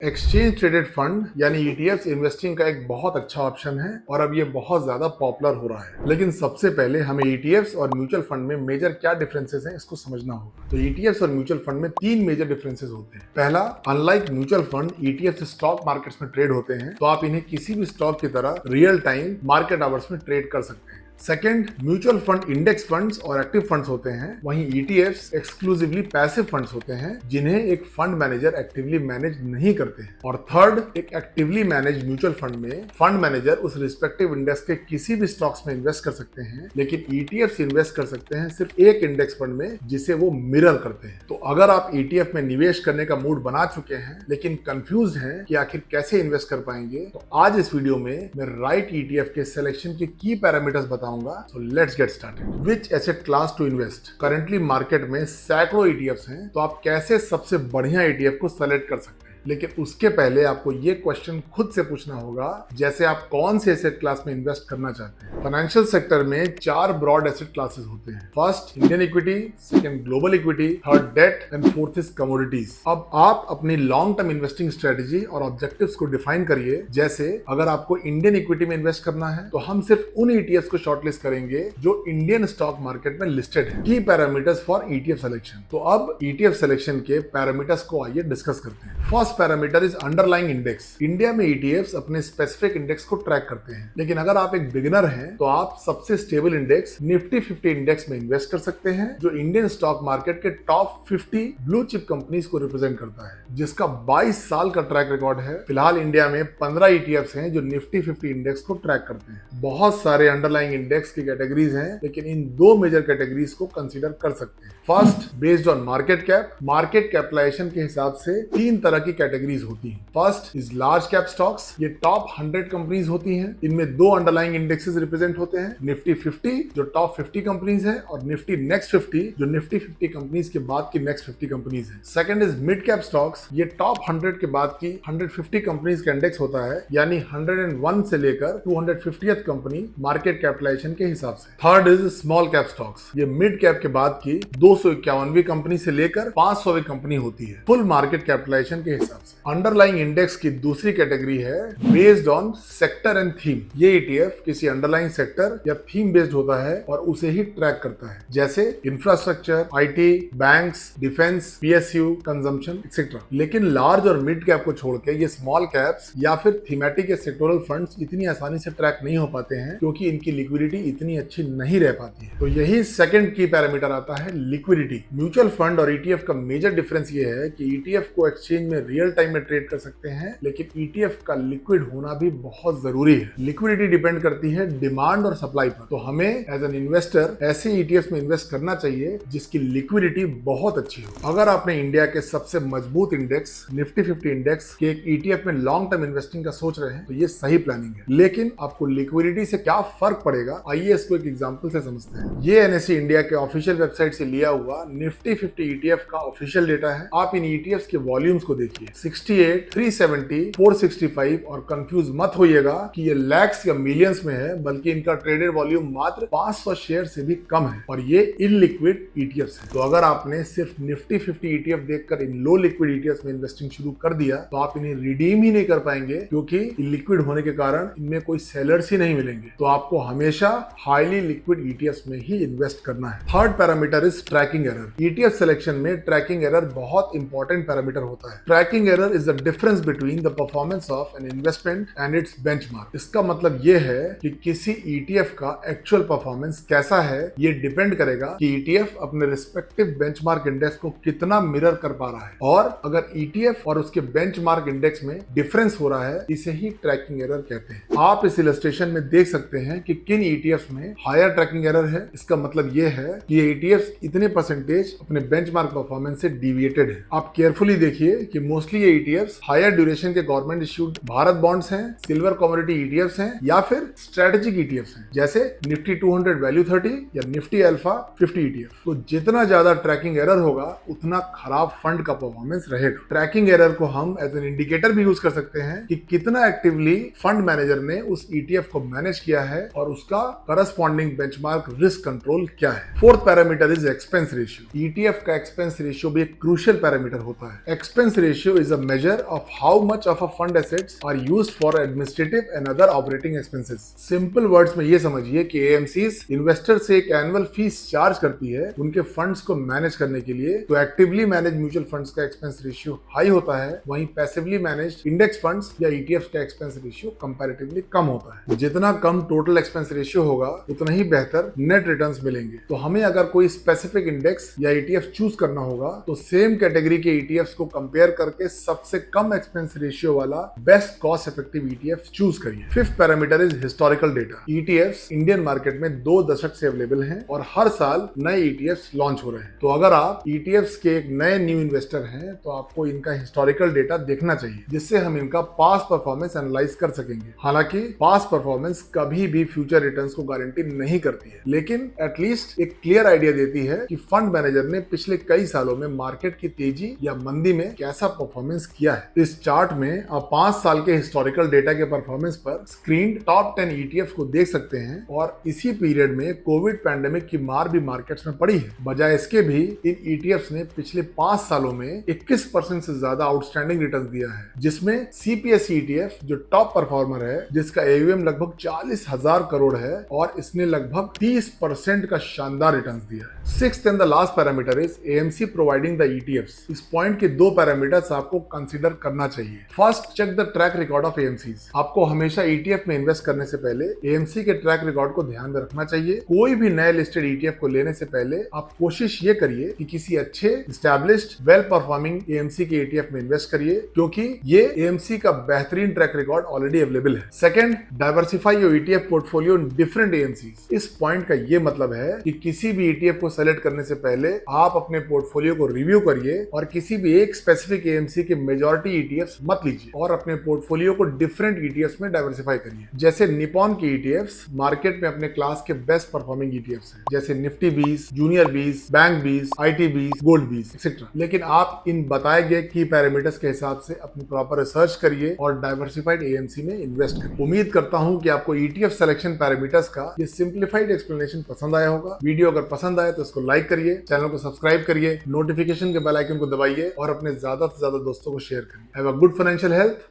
Exchange traded fund यानी ETFs investing का एक बहुत अच्छा ऑप्शन है और अब ये बहुत ज्यादा पॉपुलर हो रहा है। लेकिन सबसे पहले हमें ईटीएफ्स और म्यूचुअल फंड में मेजर क्या डिफरेंसेस हैं इसको समझना होगा। तो ईटीएफ्स और म्यूचुअल फंड में तीन मेजर डिफरेंसेस होते हैं। पहला, unlike mutual fund ETFs stock markets में ट्रेड होते हैं, तो आप इन्हें किसी भी स्टॉक की तरह रियल टाइम मार्केट आवर्स में ट्रेड कर सकते हैं। Second, mutual fund index funds और एक्टिव फंड्स होते हैं, वहीं ईटीएफ्स एक्सक्लूसिवली पैसिव फंड्स होते हैं जिन्हें एक फंड मैनेजर एक्टिवली मैनेज नहीं करते हैं। और थर्ड, एक एक्टिवली मैनेज म्यूचुअल फंड में फंड मैनेजर उस रिस्पेक्टिव इंडेक्स के किसी भी स्टॉक्स में इन्वेस्ट कर सकते हैं, लेकिन ईटीएफ्स इन्वेस्ट कर सकते हैं सिर्फ एक इंडेक्स फंड में जिसे वो मिरर करते हैं। तो अगर आप ईटीएफ में निवेश करने का मूड बना चुके हैं लेकिन कंफ्यूज हैं कि आखिर कैसे इन्वेस्ट कर पाएंगे, तो आज इस वीडियो में मैं राइट ईटीएफ के सिलेक्शन के की पैरामीटर्स बताऊंगा। So let's get started. Which asset class to invest? Currently market में सैकड़ों ईटीएफ्स हैं, तो आप कैसे सबसे बढ़िया ईटीएफ को सेलेक्ट कर सकते हैं। लेकिन उसके पहले आपको ये क्वेश्चन खुद से पूछना होगा, जैसे आप कौन से एसेट क्लास में इन्वेस्ट करना चाहते हैं। फाइनेंशियल सेक्टर में चार ब्रॉड एसेट क्लासेस होते हैं। First Indian equity, second global equity, third debt and fourth is commodities. अब आप अपनी लॉन्ग टर्म इन्वेस्टिंग स्ट्रेटेजी और ऑब्जेक्टिव्स को डिफाइन करिए। जैसे अगर आपको इंडियन इक्विटी में इन्वेस्ट करना है तो हम सिर्फ उन ईटीएफ को शॉर्टलिस्ट करेंगे जो इंडियन स्टॉक मार्केट में लिस्टेड है। की पैरामीटर्स फॉर ईटीएफ सिलेक्शन। तो अब ईटीएफ सिलेक्शन के पैरामीटर्स को आइए डिस्कस करते हैं। First parameter is underlying index. India में ईटीएफ्स अपने स्पेसिफिक इंडेक्स को ट्रैक करते हैं, लेकिन अगर आप एक बिगिनर हैं तो आप सबसे स्टेबल इंडेक्स निफ्टी 50 इंडेक्स में इन्वेस्ट कर सकते हैं, जो इंडियन स्टॉक मार्केट के टॉप 50 ब्लू चिप कंपनीज को रिप्रेजेंट करता है, जिसका 22 साल का ट्रैक रिकॉर्ड है। फिलहाल इंडिया में 15 ईटीएफ्स हैं जो निफ्टी 50 इंडेक्स को ट्रैक करते हैं। बहुत सारे अंडरलाइंग इंडेक्स की कैटेगरीज हैं, लेकिन इन दो मेजर कैटेगरीज को कंसीडर कर सकते हैं। First, based on market cap. Market capitalization के हिसाब से तीन तरह की कैटेगरीज होती हैं। First is large cap stocks. ये टॉप 100 कंपनीज होती हैं। इनमें दो अंडरलाइंग इंडेक्सेस रिप्रेजेंट होते हैं, निफ्टी 50 जो टॉप 50 कंपनीज है और निफ्टी नेक्स्ट 50 जो निफ्टी 50 कंपनीज के बाद की नेक्स्ट 50 कंपनीज है। Second is mid cap stocks. ये टॉप 100 के बाद की 150 कंपनीज का इंडेक्स होता है, यानी 101 से लेकर 250th कंपनी मार्केट कैपिटलाइजेशन के हिसाब से। Third is small cap stocks. ये मिड कैप के बाद की 251वीं कंपनी से लेकर 500वीं कंपनी होती है, फुल मार्केट कैपिटलाइजेशन के हिसाब से। अंडरलाइंग इंडेक्स की दूसरी कैटेगरी है based on sector and theme. ये ईटीएफ किसी अंडरलाइंग सेक्टर या थीम बेस्ड होता है और उसे ही ट्रैक करता है, जैसे infrastructure, IT, banks, defence, PSU, consumption etcetera. लेकिन लार्ज और मिड कैप को छोड़ के ये स्मॉल कैप्स या फिर थीमेटिक या सेक्टोरल फंड्स इतनी आसानी से ट्रैक नहीं हो पाते हैं, क्योंकि इनकी लिक्विडिटी इतनी अच्छी नहीं रह पाती है। तो यही सेकंड की पैरामीटर आता है लिक्विडिटी। म्यूचुअल फंड और ईटीएफ का मेजर डिफरेंस ये है कि ईटीएफ को एक्सचेंज में रियल टाइम में ट्रेड कर सकते हैं, लेकिन ईटीएफ का लिक्विड होना भी बहुत जरूरी है। लिक्विडिटी डिपेंड करती है डिमांड और सप्लाई पर। तो हमें एज एन इन्वेस्टर ऐसे ईटीएफ में इन्वेस्ट करना चाहिए जिसकी लिक्विडिटी बहुत अच्छी हो। अगर आपने इंडिया के सबसे मजबूत इंडेक्स निफ्टी 50 इंडेक्स के एक ईटीएफ में लॉन्ग टर्म इन्वेस्टिंग का सोच रहे हैं तो ये सही प्लानिंग है। लेकिन आपको लिक्विडिटी से क्या फर्क पड़ेगा, आइए इसको एक एग्जांपल से समझते हैं। ये एनएसई इंडिया के ऑफिशियल वेबसाइट से लिया हुआ निफ्टी 50 ईटीएफ का ऑफिशियल डेटा है। आप इन ईटीएफ के वॉल्यूम्स को देखिए, 68, 370, 465, और कंफ्यूज मत होइएगा कि ये लैक्स या मिलियंस में है, बल्कि इनका ट्रेडेड वॉल्यूम मात्र 500 शेयर से भी कम है और ये इनलिक्विड ईटीएफ्स है। तो अगर आपने सिर्फ निफ्टी 50 ईटीएफ देखकर इन लो लिक्विड ईटीएफ्स में इन्वेस्टिंग शुरू कर दिया तो आप इन्हें रिडीम ही नहीं कर पाएंगे, क्योंकि इनलिक्विड होने के कारण इनमें कोई सेलर्स ही नहीं मिलेंगे। तो आपको हमेशा हाईली लिक्विड ईटीएफ्स में ही इन्वेस्ट करना है। Third parameter is tracking error. ETF selection में ट्रैकिंग एरर बहुत इंपॉर्टेंट पैरामीटर होता है। Tracking error is the difference between the performance of an investment and it's benchmark. इसका मतलब ये है कि किसी ईटीएफ का एक्चुअल परफॉर्मेंस कैसा है, ये डिपेंड करेगा कि ईटीएफ अपने रिस्पेक्टिव बेंचमार्क इंडेक्स को कितना मिरर कर पा रहा है। और अगर ईटीएफ और उसके बेंचमार्क इंडेक्स में डिफरेंस हो रहा है, इसे ही ट्रैकिंग एरर कहते हैं। आप इस इलस्ट्रेशन में देख सकते हैं कि किन ईटीएफ में हायर ट्रैकिंग एरर है। इसका मतलब ये है कि ये ईटीएफ इतने परसेंटेज अपने बेंचमार्क परफॉर्मेंस से डिविएटेड है। आप केयरफुली देखिए कि मोस्टली ये ईटीएफ्स हायर ड्यूरेशन के गवर्नमेंट इश्यूड भारत बॉन्ड्स हैं, सिल्वर कमोडिटी ईटीएफ्स हैं, या फिर स्ट्रेटेजिक ईटीएफ्स हैं, जैसे निफ्टी 200 वैल्यू 30 या निफ्टी अल्फा 50 ईटीएफ। तो जितना ज्यादा ट्रैकिंग एरर होगा उतना खराब फंड का परफॉर्मेंस रहेगा। ट्रैकिंग एरर को हम एज एन इंडिकेटर भी यूज कर सकते हैं कि कितना एक्टिवली फंड मैनेजर ने उस ईटीएफ को मैनेज किया है और उसका करस्पॉन्डिंग बेंचमार्क रिस्क कंट्रोल क्या है। Fourth parameter is expense ratio. ETF का एक्सपेंस रेशियो भी एक क्रूशियल पैरामीटर होता है। Expense ratio is a measure of how much of a fund assets are used for administrative and other operating expenses. Simple words में ये समझिए कि AMCs investor से एक एनुअल फीस चार्ज करती है उनके फंड्स को मैनेज करने के लिए। तो एक्टिवली मैनेज म्यूचुअल फंड्स का एक्सपेंस रेशियो हाई होता है, वहीं पैसिवली मैनेज इंडेक्स फंड्स या ETFs का एक्सपेंस रेशियो कंपैरेटिवली कम होता है। जितना कम टोटल एक्सपेंस रेशियो होगा उतना ही बेहतर नेट रिटर्न्स मिलेंगे। तो हमें अगर कोई स्पेसिफिक इंडेक्स या ETF चूज करना होगा तो सेम कैटेगरी के ETFs को कंपेयर करके सबसे कम एक्सपेंस रेशियो वाला best cost effective ETF choose करिए। Fifth parameter is historical data. ETFs Indian market में 2 दशक से अवेलेबल हैं और हर साल नए ETFs लॉन्च हो रहे हैं। तो अगर आप ETFs के एक नए न्यू इन्वेस्टर हैं तो आपको इनका हिस्टोरिकल डेटा देखना चाहिए, जिससे हम इनका पास्ट परफॉर्मेंस एनालाइज कर सकेंगे। हालांकि पास्ट परफॉर्मेंस कभी भी फ्यूचर रिटर्न्स को गारंटी नहीं करती है, लेकिन एटलीस्ट एक क्लियर आइडिया देती है कि फंड मैनेजर ने पिछले कई सालों में मार्केट की तेजी या मंदी में कैसा परफॉर्मेंस किया है। इस चार्ट में आप 5 साल के हिस्टोरिकल डेटा के परफॉर्मेंस पर स्क्रीन टॉप 10 ETFs को देख सकते हैं और इसी पीरियड में कोविड पैंडेमिक की मार भी मार्केट्स में पड़ी है। बजाय इसके भी इन ETFs ने पिछले 5 सालों में 21% से ज्यादा आउटस्टैंडिंग रिटर्न दिया है, जिसमें CPSE ETF जो टॉप परफॉर्मर है, जिसका AUM लगभग 40,000 करोड़ है और इसने लगभग 30% का शानदार रिटर्न दिया है। Sixth and the last parameter is AMC providing the ETFs। इस पॉइंट के 2 पैरामीटर्स आपको कंसीडर करना चाहिए। First, check the track record of AMCs। आपको हमेशा ETF में इन्वेस्ट करने से पहले AMC के ट्रैक रिकॉर्ड को ध्यान में रखना चाहिए। कोई भी नए लिस्टेड ETF को लेने से पहले आप कोशिश ये करिए कि किसी अच्छे एस्टैब्लिश्ड वेल परफॉर्मिंग AMC के ETF में इन्वेस्ट करिए, क्योंकि ये AMC का बेहतरीन ट्रैक रिकॉर्ड ऑलरेडी अवेलेबल है। Second, diversify your ETF portfolio in different AMCs। इस पॉइंट का ये मतलब है कि किसी भी ETF को सेलेक्ट करने से पहले आप अपने पोर्टफोलियो को रिव्यू करिए और किसी भी एक स्पेसिफिक AMC के मेजॉरिटी ETFs मत लीजिए और अपने पोर्टफोलियो को डिफरेंट ETFs में डाइवर्सिफाई करिए। जैसे निपॉन के ETFs मार्केट में अपने क्लास के बेस्ट परफॉर्मिंग ETFs हैं, जैसे Nifty 20, junior 20, bank 20, IT 20, gold 20 etcetera. लेकिन आप इन बताए गए की पैरामीटर्स के हिसाब से अपनी प्रॉपर रिसर्च करिए और डाइवर्सिफाइड AMC में इन्वेस्ट करिए। उम्मीद करता हूं कि आपको ETF सिलेक्शन पैरामीटर्स का ये सिंप्लीफाइड एक्सप्लेनेशन पसंद आया होगा। वीडियो अगर पसंद आए तो इसको लाइक करिए, चैनल को सब्सक्राइब करिए, नोटिफिकेशन के बेल आइकन को दबाइए और अपने ज्यादा से ज्यादा दोस्तों को शेयर करिए। Have a good financial health.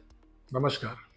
नमस्कार।